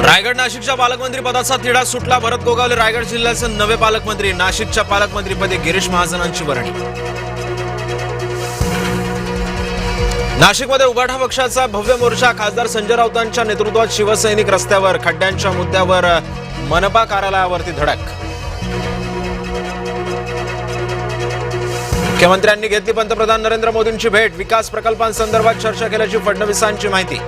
रायगड नाशिकच्या पालकमंत्री पदाचा तिढा सुटला. भरत गोगावले रायगड जिल्ह्याचे नवे पालकमंत्री. नाशिकच्या पालकमंत्रीपदी गिरीश महाजनांची वर्णी. नाशिकमध्ये उभाटा पक्षाचा भव्य मोर्चा. खासदार संजय राऊतांच्या नेतृत्वात शिवसैनिक रस्त्यावर. खड्ड्यांच्या मुद्द्यावर मनपा कार्यालयावरती धडक. मुख्यमंत्र्यांनी घेतली पंतप्रधान नरेंद्र मोदींची भेट. विकास प्रकल्पांसंदर्भात चर्चा केल्याची फडणवीसांची माहिती.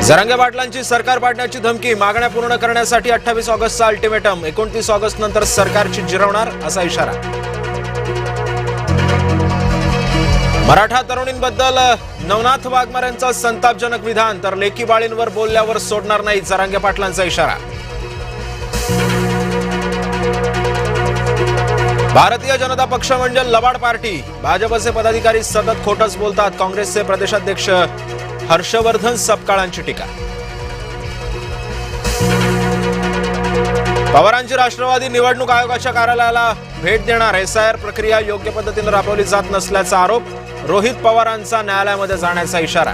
जरांगे पाटलांची सरकार पाडण्याची धमकी. मागण्या पूर्ण करण्यासाठी 28 ऑगस्टचा अल्टिमेटम. 29 ऑगस्ट नंतर सरकारची जिरवणार असा इशारा. मराठा तरुणींबद्दल नवनाथ वाघमारेंचा संतापजनक विधान. तर लेकी बाळींवर बोलल्यावर सोडणार नाही, जरांगे पाटलांचा इशारा. भारतीय जनता पक्ष म्हणजे लबाड पार्टी. भाजपचे पदाधिकारी सतत खोटच बोलतात. काँग्रेसचे प्रदेशाध्यक्ष हर्षवर्धन सपकाळांची टीका. पवारांची राष्ट्रवादी निवडणूक आयोगाच्या कार्यालयाला भेट देणार. एसआयआर प्रक्रिया योग्य पद्धतीने राबवली जात नसल्याचा आरोप. रोहित पवारांचा न्यायालयामध्ये जाण्याचा इशारा.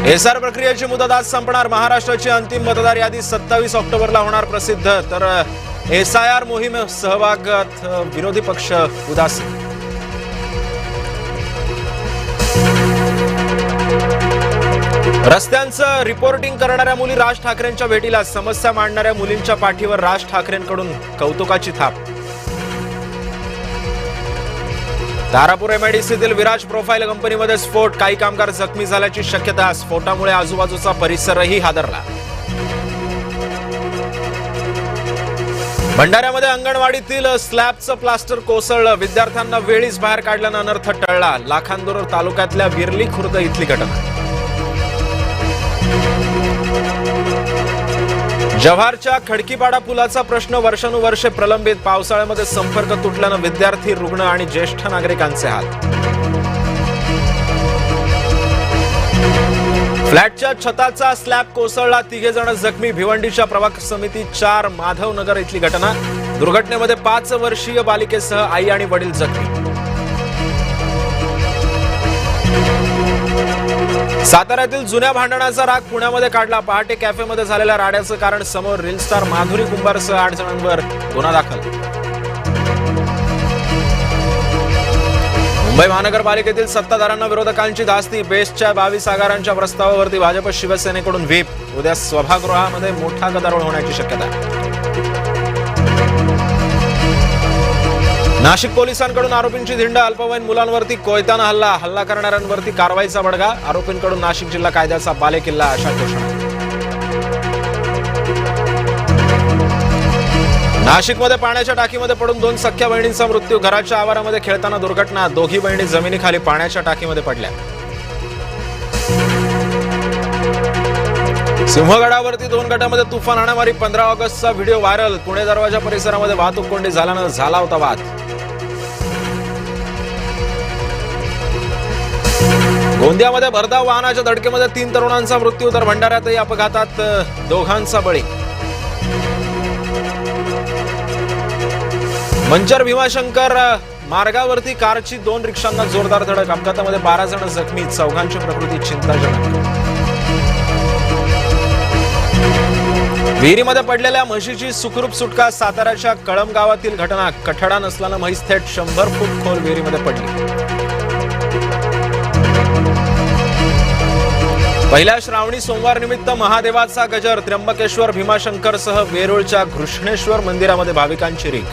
एसआयआर प्रक्रियेची मुदत आज संपणार. महाराष्ट्राची अंतिम मतदार यादी 27 ऑक्टोबरला होणार प्रसिद्ध. तर एसआयआर मोहिमेत सहभागात विरोधी पक्ष उदासीन. रस्त्यांचं रिपोर्टिंग करणाऱ्या मुली राज ठाकरेंच्या भेटीला. समस्या मांडणाऱ्या मुलींच्या पाठीवर राज ठाकरेंकडून कौतुकाची थाप. तारापूर एमआयडीसीतील विराज प्रोफाईल कंपनीमध्ये स्फोट. काही कामगार जखमी झाल्याची शक्यता. स्फोटामुळे आजूबाजूचा परिसरही हादरला. भंडाऱ्यामध्ये अंगणवाडीतील स्लॅबचं प्लास्टर कोसळलं. विद्यार्थ्यांना वेळीच बाहेर काढल्यानं अनर्थ टळला. लाखांदूर तालुक्यातल्या विरली खुर्द इथली घटना. जव्हारच्या खडकीपाडा पुलाचा प्रश्न वर्षानुवर्षे प्रलंबित. पावसाळ्यामध्ये संपर्क तुटल्यानं विद्यार्थी, रुग्ण आणि ज्येष्ठ नागरिकांचे हाल. फ्लॅटच्या छताचा स्लॅब कोसळला. 3 जण जखमी. भिवंडीच्या प्रभाग समिती 4 माधवनगर इथली घटना. दुर्घटनेमध्ये 5 वर्षीय बालिकेसह आई आणि वडील जखमी. साताऱ्यातील जुन्या भांडणाचा राग पुण्यामध्ये काढला. पहाटे कॅफेमध्ये झालेल्या राड्याचं कारण समोर. रील स्टार माधुरी कुंभारसह 8 जणांवर गुन्हा दाखल. मुंबई महानगरपालिकेतील सत्ताधाऱ्यांना विरोधकांची धास्ती. बेस्टच्या 22 आगारांच्या प्रस्तावावरती भाजप शिवसेनेकडून व्हीप. उद्या सभागृहामध्ये मोठा गदारोळ होण्याची शक्यता. नाशिक पोलिसांकडून आरोपींची धिंड. अल्पवयीन मुलांवरती कोयत्यानं हल्ला करणाऱ्यांवरती कारवाईचा बडगा. आरोपींकडून नाशिक जिल्हा कायद्याचा बालेकिल्ला अशा घोषणा. नाशिकमध्ये पाण्याच्या टाकीमध्ये पडून 2 सख्ख्या बहिणींचा मृत्यू. घराच्या आवारामध्ये खेळताना दुर्घटना. दोघी बहिणी जमिनीखाली पाण्याच्या टाकीमध्ये पडल्या. सिंहगडावरती 2 गटामध्ये तुफान हाणामारी. 15 ऑगस्टचा व्हिडिओ व्हायरल. पुणे दरवाजा परिसरामध्ये वाहतूक कोंडी झाल्यानं झाला होता वाद. गोंदियामध्ये भरधाव वाहनाच्या धडकेमध्ये 3 तरुणांचा मृत्यू. तर भंडाऱ्यातही अपघातात 2घांचा बळी. मंचर भीमाशंकर मार्गावरती कारची 2 रिक्षांना जोरदार धडक. अपघातामध्ये 12 जण जखमी. 4घांची प्रकृती चिंताजनक. विहिरीमध्ये पडलेल्या म्हशीची सुखरूप सुटका. साताऱ्याच्या कळम गावातील घटना. कठडा नसल्यानं म्हैस थेट 100 फूट खोल विहिरीमध्ये पडली. पहिल्या श्रावणी सोमवार निमित्त महादेवाचा गजर. त्र्यंबकेश्वर भीमाशंकरसह वेरूळच्या घृष्णेश्वर मंदिरामध्ये भाविकांची रीघ.